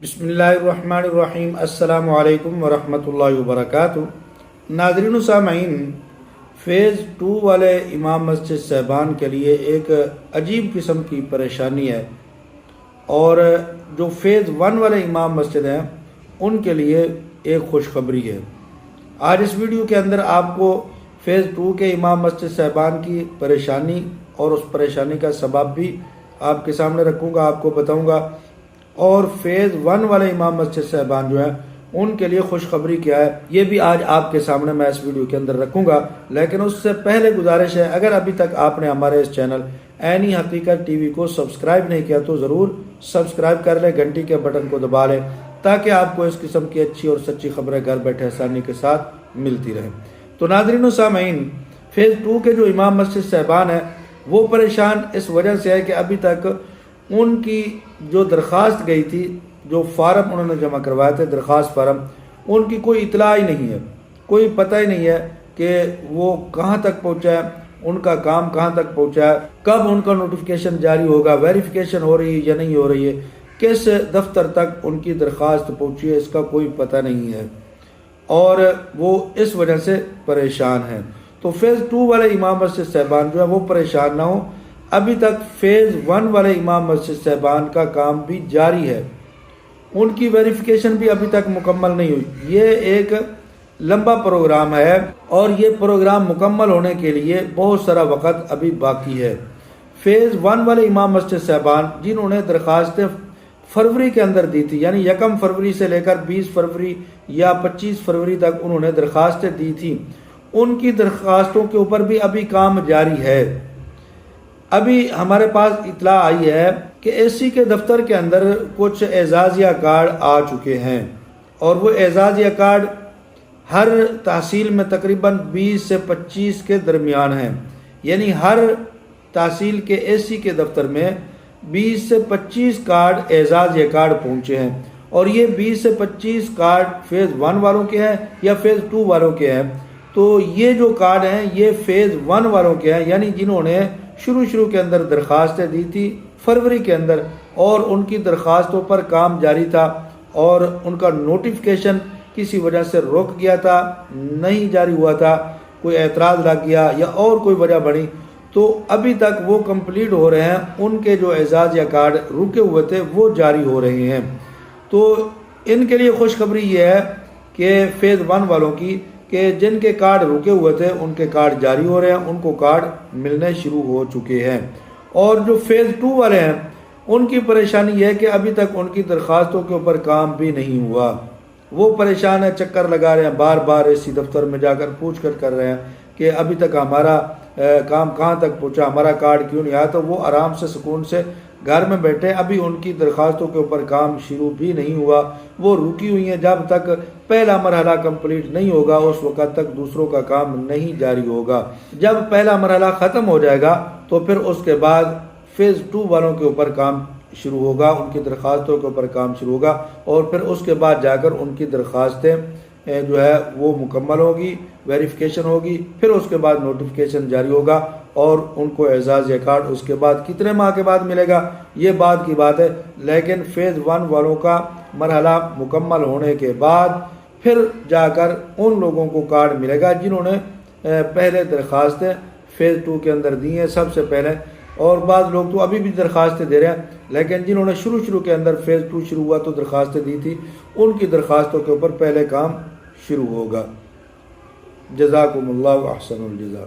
بسم اللہ الرحمن الرحیم۔ السلام علیکم ورحمۃ اللہ وبرکاتہ۔ ناظرین و سامعین، فیز 2 والے امام مسجد صاحبان کے لیے ایک عجیب قسم کی پریشانی ہے، اور جو فیز 1 والے امام مسجد ہیں ان کے لیے ایک خوشخبری ہے۔ آج اس ویڈیو کے اندر آپ کو فیز 2 کے امام مسجد صاحبان کی پریشانی اور اس پریشانی کا سبب بھی آپ کے سامنے رکھوں گا، آپ کو بتاؤں گا، اور فیز 1 والے امام مسجد صاحبان جو ہیں ان کے لیے خوشخبری کیا ہے یہ بھی آج آپ کے سامنے میں اس ویڈیو کے اندر رکھوں گا۔ لیکن اس سے پہلے گزارش ہے، اگر ابھی تک آپ نے ہمارے اس چینل عینی حقیقت ٹی وی کو سبسکرائب نہیں کیا تو ضرور سبسکرائب کر لیں، گھنٹی کے بٹن کو دبا لیں تاکہ آپ کو اس قسم کی اچھی اور سچی خبریں گھر بیٹھے آسانی کے ساتھ ملتی رہیں۔ تو ناظرین و سامعین، فیز 2 کے جو امام مسجد صاحبان ہیں وہ پریشان اس وجہ سے ہے کہ ابھی تک ان کی جو درخواست گئی تھی، جو فارم انہوں نے جمع کروائے تھے، درخواست فارم، ان کی کوئی اطلاع ہی نہیں ہے، کوئی پتہ ہی نہیں ہے کہ وہ کہاں تک پہنچا ہے، ان کا کام کہاں تک پہنچا ہے، کب ان کا نوٹیفیکیشن جاری ہوگا، ویریفیکیشن ہو رہی ہے یا نہیں ہو رہی ہے، کس دفتر تک ان کی درخواست پہنچی ہے، اس کا کوئی پتہ نہیں ہے، اور وہ اس وجہ سے پریشان ہیں۔ تو فیز 2 والے امام مسجد صاحبان جو ہے وہ پریشان نہ ہوں، ابھی تک فیز 1 والے امام مسجد صاحبان کا کام بھی جاری ہے، ان کی ویریفیکیشن بھی ابھی تک مکمل نہیں ہوئی۔ یہ ایک لمبا پروگرام ہے اور یہ پروگرام مکمل ہونے کے لیے بہت سارا وقت ابھی باقی ہے۔ فیز 1 والے امام مسجد صاحبان جنہوں نے درخواستیں فروری کے اندر دی تھی، یعنی 1 فروری سے لے کر 20 فروری یا 25 فروری تک انہوں نے درخواستیں دی تھی، ان کی درخواستوں کے اوپر بھی ابھی کام جاری ہے۔ ابھی ہمارے پاس اطلاع آئی ہے کہ اے سی کے دفتر کے اندر کچھ اعزازیہ کارڈ آ چکے ہیں، اور وہ اعزازیہ کارڈ ہر تحصیل میں تقریباً 20 سے 25 کے درمیان ہیں، یعنی ہر تحصیل کے اے سی کے دفتر میں 20 سے 25 کارڈ اعزازیہ کارڈ پہنچے ہیں، اور یہ 20 سے 25 کارڈ فیز 1 والوں کے ہیں یا فیز 2 والوں کے ہیں۔ تو یہ جو کارڈ ہیں یہ فیز 1 والوں کے ہیں، یعنی جنہوں نے شروع کے اندر درخواستیں دی تھی فروری کے اندر، اور ان کی درخواستوں پر کام جاری تھا، اور ان کا نوٹیفیکیشن کسی وجہ سے رک گیا تھا، نہیں جاری ہوا تھا، کوئی اعتراض لگ گیا یا اور کوئی وجہ بنی، تو ابھی تک وہ کمپلیٹ ہو رہے ہیں، ان کے جو اعزازیہ کارڈ رکے ہوئے تھے وہ جاری ہو رہے ہیں۔ تو ان کے لیے خوشخبری یہ ہے کہ فیز 1 والوں کی کہ جن کے کارڈ رکے ہوئے تھے ان کے کارڈ جاری ہو رہے ہیں، ان کو کارڈ ملنے شروع ہو چکے ہیں۔ اور جو فیز 2 والے ہیں ان کی پریشانی یہ ہے کہ ابھی تک ان کی درخواستوں کے اوپر کام بھی نہیں ہوا، وہ پریشان ہیں، چکر لگا رہے ہیں، بار بار اسی دفتر میں جا کر پوچھ کر رہے ہیں کہ ابھی تک ہمارا کام کہاں تک پہنچا، ہمارا کارڈ کیوں نہیں آیا۔ تو وہ آرام سے سکون سے گھر میں بیٹھے، ابھی ان کی درخواستوں کے اوپر کام شروع بھی نہیں ہوا، وہ رکی ہوئی ہیں، جب تک پہلا مرحلہ کمپلیٹ نہیں ہوگا اس وقت تک دوسروں کا کام نہیں جاری ہوگا۔ جب پہلا مرحلہ ختم ہو جائے گا تو پھر اس کے بعد فیز 2 والوں کے اوپر کام شروع ہوگا، ان کی درخواستوں کے اوپر کام شروع ہوگا، اور پھر اس کے بعد جا کر ان کی درخواستیں جو ہے وہ مکمل ہوگی، ویریفیکیشن ہوگی، پھر اس کے بعد نوٹیفیکیشن جاری ہوگا، اور ان کو اعزازیہ کارڈ اس کے بعد کتنے ماہ کے بعد ملے گا یہ بعد کی بات ہے۔ لیکن فیز 1 والوں کا مرحلہ مکمل ہونے کے بعد پھر جا کر ان لوگوں کو کارڈ ملے گا جنہوں نے پہلے درخواستیں فیز 2 کے اندر دی ہیں سب سے پہلے، اور بعض لوگ تو ابھی بھی درخواستیں دے رہے ہیں، لیکن جنہوں نے شروع کے اندر فیز 2 شروع ہوا تو درخواستیں دی تھی ان کی درخواستوں کے اوپر پہلے کام شروع ہوگا۔ جزاکم اللہ احسن الجزا۔